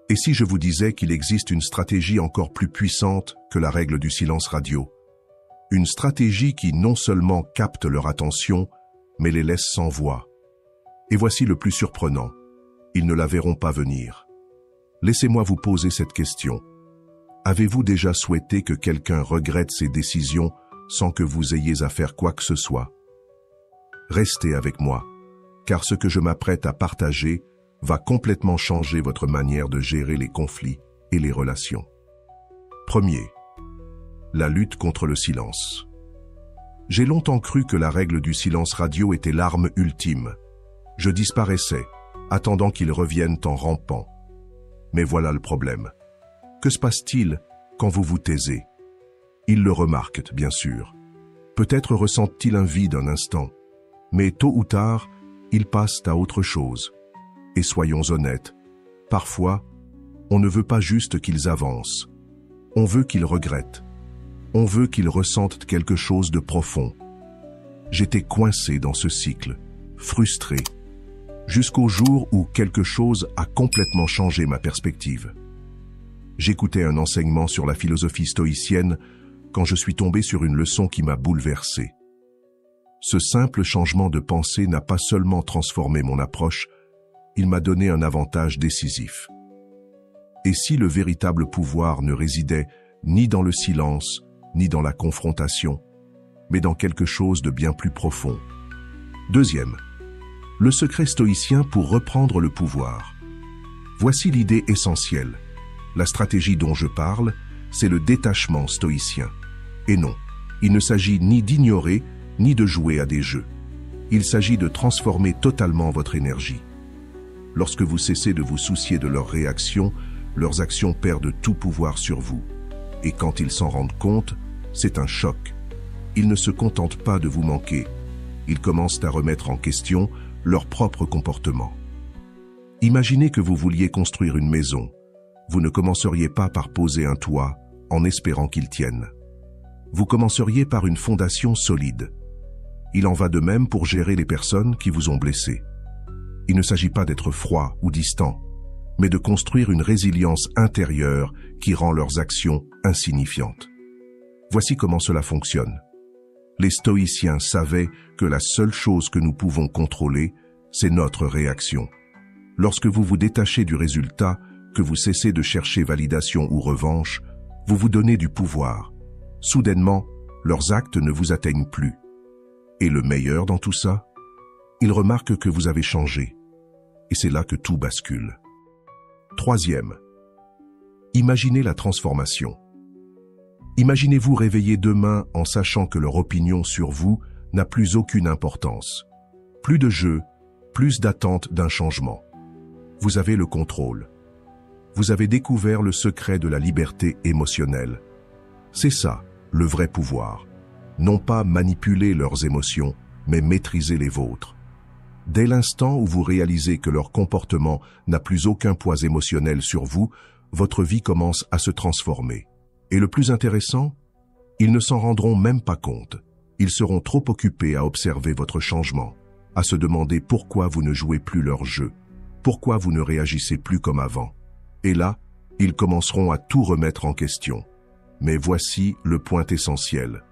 Et si je vous disais qu'il existe une stratégie encore plus puissante que la règle du silence radio? Une stratégie qui non seulement capte leur attention, mais les laisse sans voix. Et voici le plus surprenant. Ils ne la verront pas venir. Laissez-moi vous poser cette question. Avez-vous déjà souhaité que quelqu'un regrette ses décisions sans que vous ayez à faire quoi que ce soit? Restez avec moi, car ce que je m'apprête à partager va complètement changer votre manière de gérer les conflits et les relations. Premier, la lutte contre le silence. J'ai longtemps cru que la règle du silence radio était l'arme ultime. Je disparaissais, attendant qu'ils reviennent en rampant. Mais voilà le problème. Que se passe-t-il quand vous vous taisez? Ils le remarquent, bien sûr. Peut-être ressentent-ils un vide un instant, mais tôt ou tard, ils passent à autre chose. Et soyons honnêtes, parfois, on ne veut pas juste qu'ils avancent. On veut qu'ils regrettent. On veut qu'ils ressentent quelque chose de profond. J'étais coincé dans ce cycle, frustré, jusqu'au jour où quelque chose a complètement changé ma perspective. J'écoutais un enseignement sur la philosophie stoïcienne quand je suis tombé sur une leçon qui m'a bouleversé. Ce simple changement de pensée n'a pas seulement transformé mon approche, il m'a donné un avantage décisif. Et si le véritable pouvoir ne résidait ni dans le silence, ni dans la confrontation, mais dans quelque chose de bien plus profond? Deuxième, le secret stoïcien pour reprendre le pouvoir. Voici l'idée essentielle. La stratégie dont je parle, c'est le détachement stoïcien. Et non, il ne s'agit ni d'ignorer, ni de jouer à des jeux. Il s'agit de transformer totalement votre énergie. Lorsque vous cessez de vous soucier de leurs réactions, leurs actions perdent tout pouvoir sur vous. Et quand ils s'en rendent compte, c'est un choc. Ils ne se contentent pas de vous manquer. Ils commencent à remettre en question leur propre comportement. Imaginez que vous vouliez construire une maison. Vous ne commenceriez pas par poser un toit en espérant qu'il tienne. Vous commenceriez par une fondation solide. Il en va de même pour gérer les personnes qui vous ont blessé. Il ne s'agit pas d'être froid ou distant, mais de construire une résilience intérieure qui rend leurs actions insignifiantes. Voici comment cela fonctionne. Les stoïciens savaient que la seule chose que nous pouvons contrôler, c'est notre réaction. Lorsque vous vous détachez du résultat, que vous cessez de chercher validation ou revanche, vous vous donnez du pouvoir. Soudainement, leurs actes ne vous atteignent plus. Et le meilleur dans tout ça, ils remarquent que vous avez changé. Et c'est là que tout bascule. Troisième, imaginez la transformation. Imaginez-vous réveiller demain en sachant que leur opinion sur vous n'a plus aucune importance. Plus de jeu, plus d'attente d'un changement. Vous avez le contrôle. Vous avez découvert le secret de la liberté émotionnelle. C'est ça, le vrai pouvoir. Non pas manipuler leurs émotions, mais maîtriser les vôtres. Dès l'instant où vous réalisez que leur comportement n'a plus aucun poids émotionnel sur vous, votre vie commence à se transformer. Et le plus intéressant, ils ne s'en rendront même pas compte. Ils seront trop occupés à observer votre changement, à se demander pourquoi vous ne jouez plus leur jeu, pourquoi vous ne réagissez plus comme avant. Et là, ils commenceront à tout remettre en question. Mais voici le point essentiel.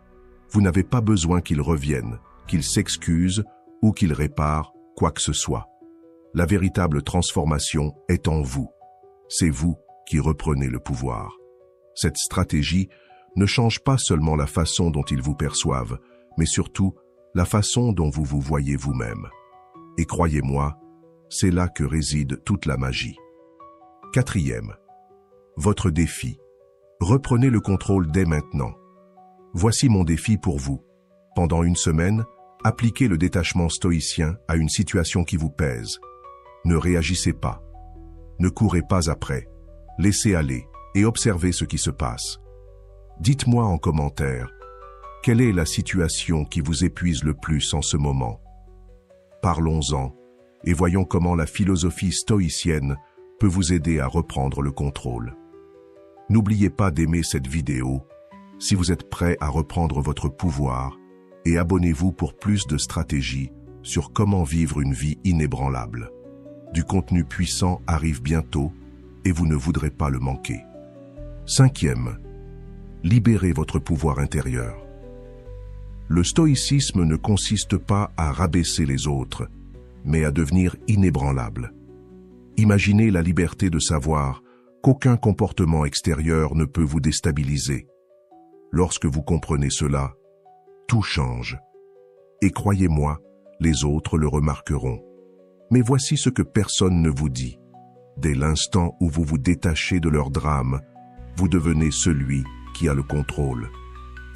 Vous n'avez pas besoin qu'ils reviennent, qu'ils s'excusent ou qu'ils réparent quoi que ce soit. La véritable transformation est en vous. C'est vous qui reprenez le pouvoir. Cette stratégie ne change pas seulement la façon dont ils vous perçoivent, mais surtout la façon dont vous vous voyez vous-même. Et croyez-moi, c'est là que réside toute la magie. Quatrième, votre défi. Reprenez le contrôle dès maintenant. Voici mon défi pour vous. Pendant une semaine, appliquez le détachement stoïcien à une situation qui vous pèse. Ne réagissez pas. Ne courez pas après. Laissez aller et observez ce qui se passe. Dites-moi en commentaire, quelle est la situation qui vous épuise le plus en ce moment? Parlons-en et voyons comment la philosophie stoïcienne peut vous aider à reprendre le contrôle. N'oubliez pas d'aimer cette vidéo si vous êtes prêt à reprendre votre pouvoir et abonnez-vous pour plus de stratégies sur comment vivre une vie inébranlable. Du contenu puissant arrive bientôt et vous ne voudrez pas le manquer. Cinquième, libérez votre pouvoir intérieur. Le stoïcisme ne consiste pas à rabaisser les autres, mais à devenir inébranlable. Imaginez la liberté de savoir qu'aucun comportement extérieur ne peut vous déstabiliser. Lorsque vous comprenez cela, tout change. Et croyez-moi, les autres le remarqueront. Mais voici ce que personne ne vous dit. Dès l'instant où vous vous détachez de leur drame, vous devenez celui qui a le contrôle.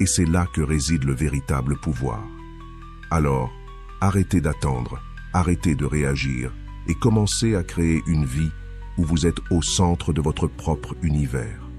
Et c'est là que réside le véritable pouvoir. Alors, arrêtez d'attendre, arrêtez de réagir et commencez à créer une vie où vous êtes au centre de votre propre univers.